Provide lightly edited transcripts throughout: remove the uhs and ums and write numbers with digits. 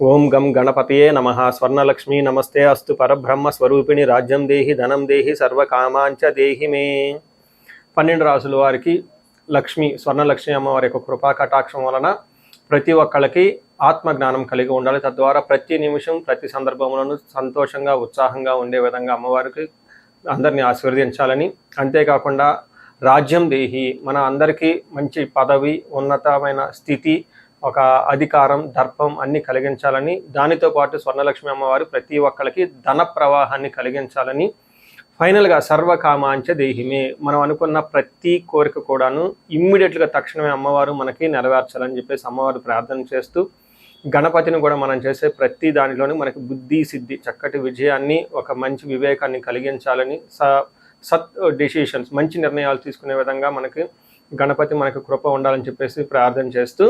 ఓం గం గణపతయే నమః. స్వర్ణలక్ష్మీ నమస్తే అస్తు. పరబ్రహ్మ స్వరూపిణి రాజ్యం దేహి ధనం దేహి సర్వకామాంచ దేహి మే. 12 రాసుల వారికి లక్ష్మి స్వర్ణలక్ష్మి అమ్మవారి యొక్క కృపా కటాక్షం వలన ప్రతి ఒక్కళ్ళకి ఆత్మజ్ఞానం కలిగి ఉండాలి. తద్వారా ప్రతి నిమిషం ప్రతి సందర్భంలోనూ సంతోషంగా ఉత్సాహంగా ఉండే విధంగా అమ్మవారికి అందరినీ ఆశీర్వదించాలని, అంతేకాకుండా రాజ్యం దేహి మన అందరికీ మంచి పదవి, ఉన్నతమైన స్థితి, ఒక అధికారం, దర్పం అన్ని కలిగించాలని, దానితో పాటు స్వర్ణలక్ష్మి అమ్మవారు ప్రతి ఒక్కరికి ధన ప్రవాహాన్ని కలిగించాలని, ఫైనల్గా సర్వకామాంచ దేహిమే మనం అనుకున్న ప్రతి కోరిక కూడాను ఇమ్మీడియట్గా తక్షణమే అమ్మవారు మనకి నెరవేర్చాలని చెప్పేసి అమ్మవారు ప్రార్థన చేస్తూ, గణపతిని కూడా మనం చేసే ప్రతి దానిలోని మనకి బుద్ధి సిద్ధి, చక్కటి విజయాన్ని, ఒక మంచి వివేకాన్ని కలిగించాలని, సత్ డెసిషన్స్ మంచి నిర్ణయాలు తీసుకునే విధంగా మనకి గణపతి మనకి కృప ఉండాలని చెప్పేసి ప్రార్థన చేస్తూ,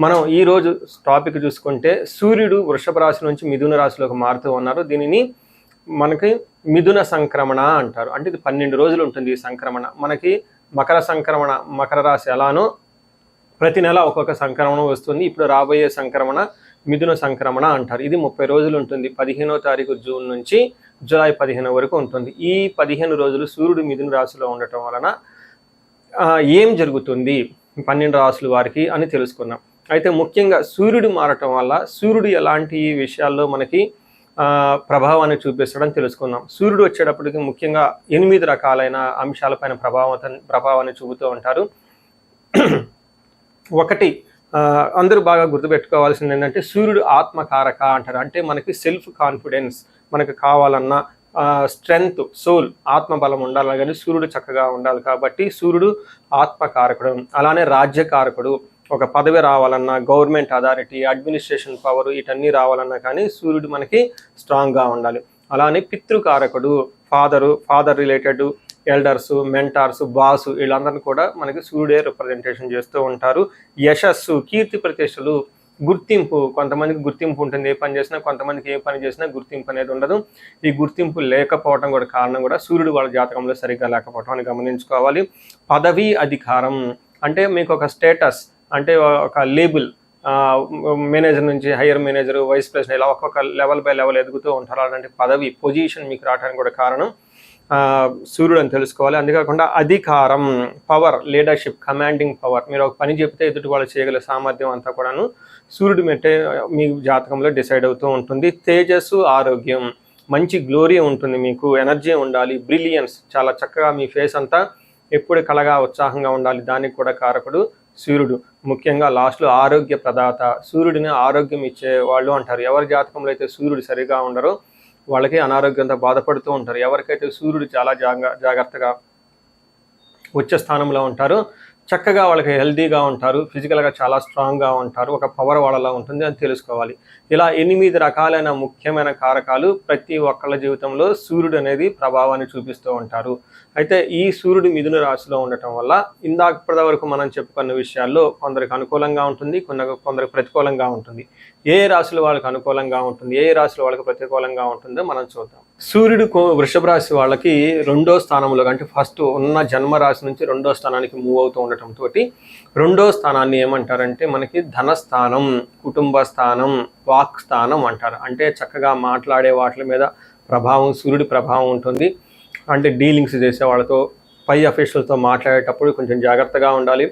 మనం ఈరోజు టాపిక్ చూసుకుంటే సూర్యుడు వృషభ రాశి నుంచి మిథున రాశిలోకి మారుతూ ఉన్నారు. దీనిని మనకి మిథున సంక్రమణ అంటారు. అంటే ఇది 12 రోజులు ఉంటుంది ఈ సంక్రమణ. మనకి మకర సంక్రమణ, మకర రాశి ఎలానో ప్రతి నెల ఒక్కొక్క సంక్రమణ వస్తుంది. ఇప్పుడు రాబోయే సంక్రమణ మిథున సంక్రమణ అంటారు. ఇది 30 రోజులు ఉంటుంది. 15వ తారీఖు జూన్ నుంచి జూలై 15 వరకు ఉంటుంది. ఈ 15 రోజులు సూర్యుడు మిథున రాశిలో ఉండటం వలన ఏం జరుగుతుంది 12 రాశుల వారికి అని తెలుసుకున్నాం. అయితే ముఖ్యంగా సూర్యుడు మారటం వల్ల సూర్యుడు ఎలాంటి విషయాల్లో మనకి ప్రభావాన్ని చూపిస్తాడని తెలుసుకుందాం. సూర్యుడు వచ్చేటప్పటికి ముఖ్యంగా 8 రకాలైన అంశాలపైన ప్రభావాన్ని చూపుతూ ఉంటారు. ఒకటి అందరూ బాగా గుర్తుపెట్టుకోవాల్సింది ఏంటంటే సూర్యుడు ఆత్మకారక అంటారు. అంటే మనకి సెల్ఫ్ కాన్ఫిడెన్స్, మనకు కావాలన్న స్ట్రెంగ్త్, సోల్, ఆత్మబలం ఉండాలి, కానీ సూర్యుడు చక్కగా ఉండాలి. కాబట్టి సూర్యుడు ఆత్మకారకుడు. అలానే రాజ్యకారకుడు, ఒక పదవి రావాలన్నా, గవర్నమెంట్ అథారిటీ, అడ్మినిస్ట్రేషన్ పవర్, వీటన్నీ రావాలన్నా కానీ సూర్యుడు మనకి స్ట్రాంగ్గా ఉండాలి. అలానే పితృకారకుడు, father related elders, mentors, boss, వీళ్ళందరినీ కూడా మనకి సూర్యుడే రిప్రజెంటేషన్ చేస్తూ ఉంటారు. యశస్సు, కీర్తి ప్రతిష్టలు, గుర్తింపు, కొంతమందికి గుర్తింపు ఉంటుంది ఏ పని చేసినా, కొంతమందికి ఏ పని చేసినా గుర్తింపు అనేది ఉండదు. ఈ గుర్తింపు లేకపోవడం కూడా కారణం కూడా సూర్యుడు వాళ్ళ జాతకంలో సరిగ్గా లేకపోవడం అని గమనించుకోవాలి. పదవి, అధికారం అంటే మీకు ఒక స్టేటస్, అంటే ఒక లేబుల్, మేనేజర్ నుంచి హైయర్ మేనేజర్, వైస్ ప్రెసిడెంట్, ఇలా ఒక్కొక్క లెవెల్ బై లెవెల్ ఎదుగుతూ ఉంటారు. అలాంటి పదవి, పొజిషన్ మీకు రావడానికి కూడా కారణం సూర్యుడు అని తెలుసుకోవాలి. అంతేకాకుండా అధికారం, పవర్, లీడర్షిప్, కమాండింగ్ పవర్, మీరు ఒక పని చెప్తే ఎదుటి వాళ్ళు చేయగల సామర్థ్యం అంతా కూడాను సూర్యుడు మెట్టే మీ జాతకంలో డిసైడ్ అవుతూ ఉంటుంది. తేజస్సు, ఆరోగ్యం, మంచి గ్లోరీ ఉంటుంది, మీకు ఎనర్జీ ఉండాలి, బ్రిలియన్స్, చాలా చక్కగా మీ ఫేస్ అంతా ఎప్పుడు కలగా ఉత్సాహంగా ఉండాలి, దానికి కూడా కారకుడు సూర్యుడు. ముఖ్యంగా లాస్ట్లో ఆరోగ్య ప్రదాత, సూర్యుడిని ఆరోగ్యం ఇచ్చే వాళ్ళు అంటారు. ఎవరి జాతకంలో అయితే సూర్యుడు సరిగా ఉండరో వాళ్ళకి అనారోగ్యంతో బాధపడుతూ ఉంటారు. ఎవరికైతే సూర్యుడు చాలా జాగ్రత్తగా ఉచ్చ స్థానంలో ఉంటారో చక్కగా వాళ్ళకి హెల్తీగా ఉంటారు, ఫిజికల్గా చాలా స్ట్రాంగ్గా ఉంటారు, ఒక పవర్ వాళ్ళలా ఉంటుంది అని తెలుసుకోవాలి. ఇలా 8 రకాలైన ముఖ్యమైన కారకాలు ప్రతి ఒక్కళ్ళ జీవితంలో సూర్యుడు అనేది ప్రభావాన్ని చూపిస్తూ ఉంటారు. అయితే ఈ సూర్యుడు మిథున రాశిలో ఉండటం వల్ల ఇప్పటి వరకు మనం చెప్పుకున్న విషయాల్లో కొందరికి అనుకూలంగా ఉంటుంది, కొందరికి ప్రతికూలంగా ఉంటుంది. ఏ రాశుల వాళ్ళకి అనుకూలంగా ఉంటుంది, ఏ రాశుల వాళ్ళకి ప్రతికూలంగా ఉంటుందో మనం చూద్దాం. సూర్యుడు వృషభ రాశి వాళ్ళకి 2వ స్థానంలో, అంటే ఫస్ట్ ఉన్న జన్మ రాశి నుంచి 2వ స్థానానికి మూవ్ అవుతూ ఉండటంతో 2వ స్థానాన్ని ఏమంటారంటే మనకి ధనస్థానం, కుటుంబ స్థానం, వాక్ స్థానం అంటారు. అంటే చక్కగా మాట్లాడే వాటి మీద ప్రభావం, సూర్యుడి ప్రభావం ఉంటుంది. అంటే డీలింగ్స్ చేసే వాళ్ళతో, పై అఫీషియల్తో మాట్లాడేటప్పుడు కొంచెం జాగ్రత్తగా ఉండాలి.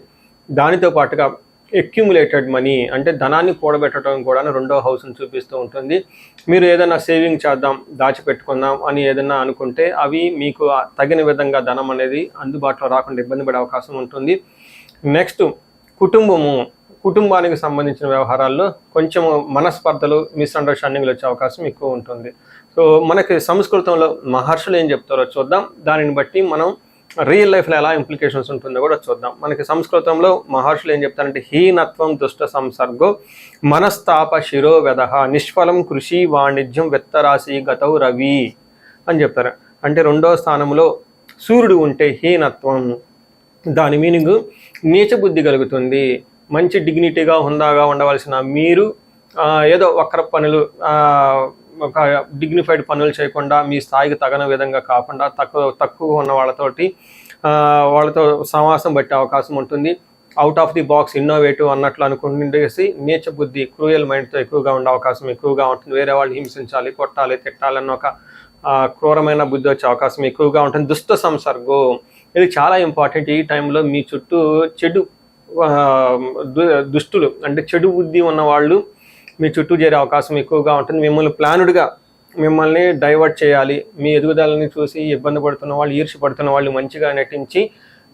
దానితో పాటుగా అక్యుములేటెడ్ మనీ, అంటే ధనాన్ని కూడబెట్టడం కూడా 2వ హౌస్ని చూపిస్తూ ఉంటుంది. మీరు ఏదైనా సేవింగ్ చేద్దాం, దాచిపెట్టుకుందాం అని ఏదైనా అనుకుంటే అవి మీకు తగిన విధంగా ధనం అనేది అందుబాటులో రాకుండా ఇబ్బంది పడే అవకాశం ఉంటుంది. నెక్స్ట్ కుటుంబానికి సంబంధించిన వ్యవహారాల్లో కొంచెం మనస్పర్ధలు, మిస్అండర్స్టాండింగ్లు వచ్చే అవకాశం ఎక్కువ ఉంటుంది. సో మనకి సంస్కృతంలో మహర్షులు ఏం చెప్తారో చూద్దాం. దానిని బట్టి మనం రియల్ లైఫ్లో ఎలా ఇంప్లికేషన్స్ ఉంటుందో కూడా చూద్దాం. మనకి సంస్కృతంలో మహర్షులు ఏం చెప్తారంటే హీనత్వం దుష్ట సంసర్గో మనస్తాప శిరోవెద నిష్ఫలం కృషి వాణిజ్యం వెత్తరాశి గతౌ రవి అని చెప్తారు. అంటే 2వ స్థానంలో సూర్యుడు ఉంటే హీనత్వం, దాని మీనింగ్ నీచ బుద్ధి కలుగుతుంది. మంచి డిగ్నిటీగా హుందాగా ఉండవలసిన మీరు ఏదో వక్ర పనులు, ఒక డిగ్నిఫైడ్ పనులు చేయకుండా, మీ స్థాయికి తగిన విధంగా కాకుండా తక్కువ ఉన్న వాళ్ళతో సమాసం పట్టే అవకాశం ఉంటుంది. Out of the box innovative అన్నట్లు అనుకుంటేసి నీచ బుద్ధి క్రూయల్ మైండ్తో ఎక్కువగా ఉండే అవకాశం ఎక్కువగా ఉంటుంది. వేరే వాళ్ళు హింసించాలి, కొట్టాలి, తిట్టాలన్న ఒక క్రూరమైన బుద్ధి వచ్చే అవకాశం ఎక్కువగా ఉంటుంది. దుష్ట సంసర్గం ఇది చాలా ఇంపార్టెంట్. ఈ టైంలో మీ చుట్టూ చెడు దుష్టులు అంటే చెడు బుద్ధి ఉన్న వాళ్ళు మీ చుట్టూ చేరే అవకాశం ఎక్కువగా ఉంటుంది. మిమ్మల్ని ప్లానుడ్గా మిమ్మల్ని డైవర్ట్ చేయాలి, మీ ఎదుగుదలని చూసి ఇబ్బంది పడుతున్న వాళ్ళు, ఈర్ష్య పడుతున్న వాళ్ళు మంచిగా నటించి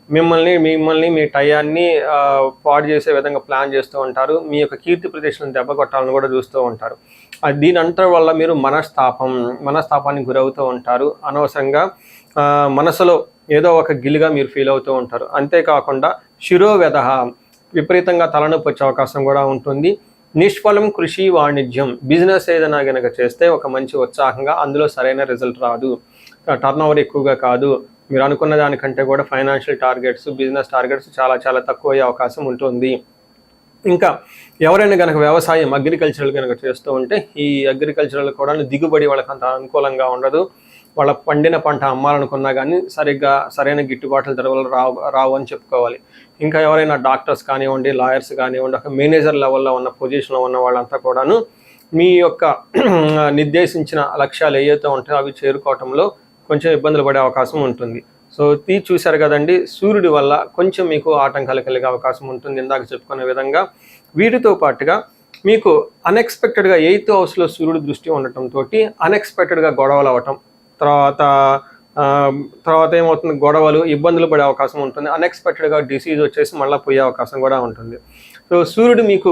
మిమ్మల్ని మీ టయాన్ని పాడు చేసే విధంగా ప్లాన్ చేస్తూ ఉంటారు. మీ యొక్క కీర్తి ప్రదేశాలను దెబ్బ కొట్టాలని కూడా చూస్తూ ఉంటారు. దీని అంతటి వల్ల మీరు మనస్తాపానికి గురవుతూ ఉంటారు. అనవసరంగా మనసులో ఏదో ఒక గిలిగా మీరు ఫీల్ అవుతూ ఉంటారు. అంతేకాకుండా శిరోవ్యధ విపరీతంగా తలనొప్పి వచ్చే అవకాశం కూడా ఉంటుంది. నిష్ఫలం కృషి వాణిజ్యం బిజినెస్ ఏదైనా కనుక చేస్తే ఒక మంచి ఉత్సాహంగా అందులో సరైన రిజల్ట్ రాదు. టర్న్ ఓవర్ ఎక్కువగా కాదు. మీరు అనుకున్న దానికంటే కూడా ఫైనాన్షియల్ టార్గెట్స్, బిజినెస్ టార్గెట్స్ చాలా తక్కువ అయ్యే అవకాశం ఉంటుంది. ఇంకా ఎవరైనా కనుక వ్యవసాయం అగ్రికల్చరల్ కనుక చేస్తూ ఉంటే ఈ అగ్రికల్చరల్ కూడా దిగుబడి వాళ్ళకి అంత అనుకూలంగా ఉండదు. వాళ్ళ పండిన పంట అమ్మాలనుకున్నా కానీ సరైన గిట్టుబాట్ల ధరలు రావు అని చెప్పుకోవాలి. ఇంకా ఎవరైనా డాక్టర్స్ కానివ్వండి, లాయర్స్ కానివ్వండి, ఒక మేనేజర్ లెవెల్లో ఉన్న పొజిషన్లో ఉన్న వాళ్ళంతా కూడాను మీ యొక్క నిర్దేశించిన లక్ష్యాలు ఏవైతే ఉంటాయో అవి చేరుకోవటంలో కొంచెం ఇబ్బందులు పడే అవకాశం ఉంటుంది. సో చూశారు కదండి, సూర్యుడి వల్ల కొంచెం మీకు ఆటంకాలు కలిగే అవకాశం ఉంటుంది ఇందాక చెప్పుకునే విధంగా. వీటితో పాటుగా మీకు అన్ఎక్స్పెక్టెడ్గా 8th హౌస్లో సూర్యుడి దృష్టి ఉండటంతో అన్ఎక్స్పెక్టెడ్గా గొడవలు అవ్వటం, తర్వాత ఏమవుతుంది, గొడవలు ఇబ్బందులు పడే అవకాశం ఉంటుంది. అన్ఎక్స్పెక్టెడ్గా డిసీజ్ వచ్చేసి మళ్ళీ పోయే అవకాశం కూడా ఉంటుంది. సో సూర్యుడు మీకు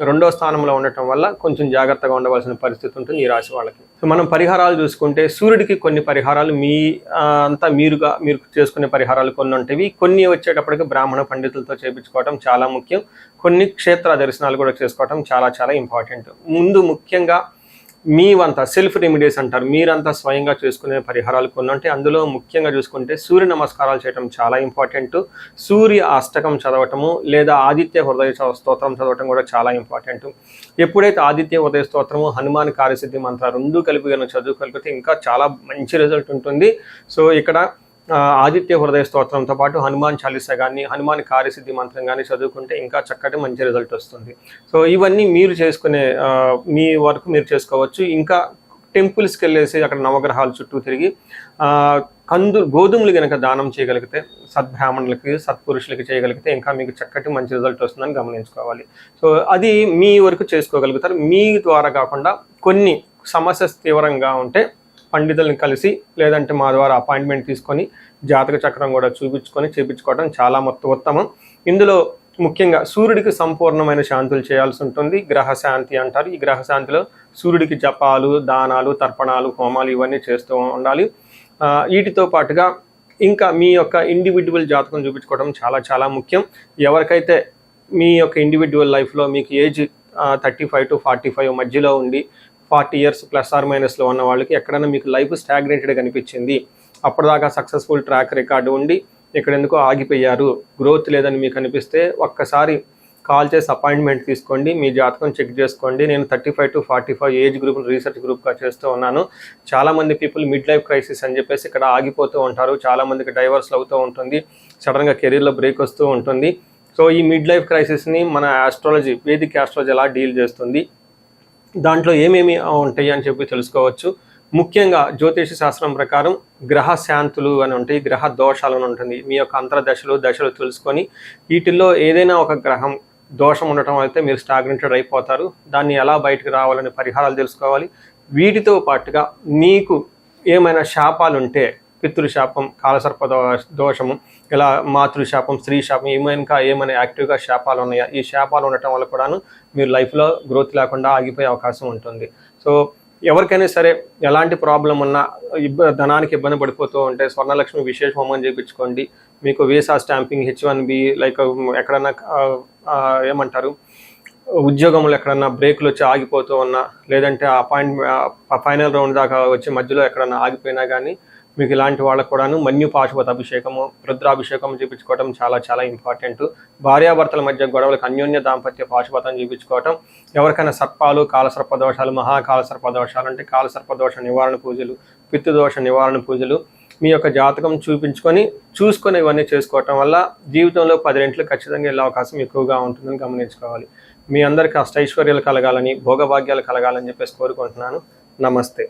2వ స్థానంలో ఉండటం వల్ల కొంచెం జాగ్రత్తగా ఉండవలసిన పరిస్థితి ఉంటుంది ఈ రాశి వాళ్ళకి. సో మనం పరిహారాలు చూసుకుంటే సూర్యుడికి కొన్ని పరిహారాలు మీరు చేసుకునే పరిహారాలు కొన్ని ఉంటాయి. కొన్ని వచ్చేటప్పటికి బ్రాహ్మణ పండితులతో చేయించుకోవడం చాలా ముఖ్యం. కొన్ని క్షేత్ర దర్శనాలు కూడా చేసుకోవడం చాలా ఇంపార్టెంట్. ముందు ముఖ్యంగా మీవంతా సెల్ఫ్ రెమెడీస్ అంటారు, మీరంతా స్వయంగా చేసుకునే పరిహారాలు కొన్ని ఉంటాయి. అందులో ముఖ్యంగా చూసుకుంటే సూర్య నమస్కారాలు చేయడం చాలా ఇంపార్టెంట్. సూర్య అష్టకం చదవటము లేదా ఆదిత్య హృదయ స్తోత్రం చదవటం కూడా చాలా ఇంపార్టెంట్. ఎప్పుడైతే ఆదిత్య హృదయ స్తోత్రము, హనుమాన్ కార్యసిద్ధి మంత్ర 2 కలిపి కనుక చదువుకోగలిగితే ఇంకా చాలా మంచి రిజల్ట్ ఉంటుంది. సో ఇక్కడ ఆదిత్య హృదయ స్తోత్రంతో పాటు హనుమాన్ చాలీసా కానీ, హనుమాన్ కార్యసిద్ధి మంత్రం కానీ చదువుకుంటే ఇంకా చక్కటి మంచి రిజల్ట్ వస్తుంది. సో ఇవన్నీ మీరు చేసుకునే మీ వరకు మీరు చేసుకోవచ్చు. ఇంకా టెంపుల్స్కి వెళ్ళేసి అక్కడ నవగ్రహాల చుట్టూ తిరిగి గోధుమలు కనుక దానం చేయగలిగితే, సద్బ్రాహ్మణులకి సత్పురుషులకి చేయగలిగితే ఇంకా మీకు చక్కటి మంచి రిజల్ట్ వస్తుందని గమనించుకోవాలి. సో అది మీ వరకు చేసుకోగలుగుతారు. మీ ద్వారా కాకుండా కొన్ని సమస్య తీవ్రంగా ఉంటే పండితులను కలిసి లేదంటే మా ద్వారా అపాయింట్మెంట్ తీసుకొని జాతక చక్రం కూడా చేయించుకోవడం చాలా ఉత్తమం. ఇందులో ముఖ్యంగా సూర్యుడికి సంపూర్ణమైన శాంతులు చేయాల్సి ఉంటుంది. గ్రహశాంతి అంటారు. ఈ గ్రహశాంతిలో సూర్యుడికి జపాలు, దానాలు, తర్పణాలు, హోమాలు ఇవన్నీ చేస్తూ ఉండాలి. వీటితో పాటుగా ఇంకా మీ యొక్క ఇండివిజువల్ జాతకం చూపించుకోవడం చాలా ముఖ్యం. ఎవరికైతే మీ యొక్క ఇండివిజువల్ లైఫ్లో మీకు ఏజ్ 35 to 45 మధ్యలో ఉండి 40 years +or- ఉన్న వాళ్ళకి ఎక్కడైనా మీకు లైఫ్ స్టాగ్నేటెడ్గా అనిపించింది, అప్పటిదాకా సక్సెస్ఫుల్ ట్రాక్ రికార్డు ఉండి ఇక్కడ ఎందుకో ఆగిపోయారు, గ్రోత్ లేదని మీకు అనిపిస్తే ఒక్కసారి కాల్ చేసి అపాయింట్మెంట్ తీసుకోండి, మీ జాతకం చెక్ చేసుకోండి. నేను 35 to 45 ఏజ్ గ్రూప్ రీసెర్చ్ గ్రూప్గా చేస్తూ ఉన్నాను. చాలామంది పీపుల్ మిడ్ లైఫ్ క్రైసిస్ అని చెప్పేసి ఇక్కడ ఆగిపోతూ ఉంటారు. చాలామందికి డైవర్స్లు అవుతూ ఉంటుంది, సడన్గా కెరీర్లో బ్రేక్ వస్తూ ఉంటుంది. సో ఈ మిడ్ లైఫ్ క్రైసిస్ని మన ఆస్ట్రాలజీ, వేదిక్ ఆస్ట్రాలజీ ఎలా డీల్ చేస్తుంది, దాంట్లో ఏమేమి ఉంటాయి అని చెప్పి తెలుసుకోవచ్చు. ముఖ్యంగా జ్యోతిష శాస్త్రం ప్రకారం గ్రహ శాంతులు అని ఉంటాయి, గ్రహ దోషాలు అని ఉంటుంది. మీ యొక్క అంతర్దశలు తెలుసుకొని వీటిల్లో ఏదైనా ఒక గ్రహం దోషం ఉండటం అయితే మీరు స్టాగ్నేటెడ్ అయిపోతారు. దాన్ని ఎలా బయటకు రావాలని పరిహారాలు తెలుసుకోవాలి. వీటితో పాటుగా మీకు ఏమైనా శాపాలు ఉంటే, పితృశాపం, కాలసర్ప దోషము, ఇలా మాతృశాపం, స్త్రీ శాపం, ఏమైనా యాక్టివ్గా శాపాలు ఉన్నాయా, ఈ శాపాలు ఉండటం వల్ల కూడాను మీరు లైఫ్లో గ్రోత్ లేకుండా ఆగిపోయే అవకాశం ఉంటుంది. సో ఎవరికైనా సరే ఎలాంటి ప్రాబ్లం ఉన్నా, ధనానికి ఇబ్బంది పడిపోతూ ఉంటే స్వర్ణలక్ష్మి విశేష హోమం చేయించుకోండి. మీకు వీసా స్టాంపింగ్, H1B, లైక్ ఎక్కడన్నా ఉద్యోగంలో ఎక్కడన్నా బ్రేకులు వచ్చి ఆగిపోతూ ఉన్నా, లేదంటే ఫైనల్ రౌండ్ దాకా వచ్చి మధ్యలో ఎక్కడన్నా ఆగిపోయినా కానీ మీకు ఇలాంటి వాళ్ళకు కూడాను మన్యు పాశుపత అభిషేకము, రుద్రాభిషేకం చేయించుకోవడం చాలా ఇంపార్టెంట్. భార్యాభర్తల మధ్య గొడవలకు అన్యోన్య దాంపత్య పాశుపతం చేయించుకోవటం. ఎవరికైనా సర్పాలు, కాలసర్పదోషాలు, మహాకాలసర్పదోషాలు అంటే కాలసర్పదోష నివారణ పూజలు, పితృదోష నివారణ పూజలు, మీ యొక్క జాతకం చూసుకొని ఇవన్నీ చేసుకోవటం వల్ల జీవితంలో 10 రెట్లు ఖచ్చితంగా వెళ్ళే అవకాశం ఎక్కువగా ఉంటుందని గమనించుకోవాలి. మీ అందరికీ అష్టైశ్వర్యాలు కలగాలని, భోగభాగ్యాలు కలగాలని చెప్పేసి కోరుకుంటున్నాను. నమస్తే.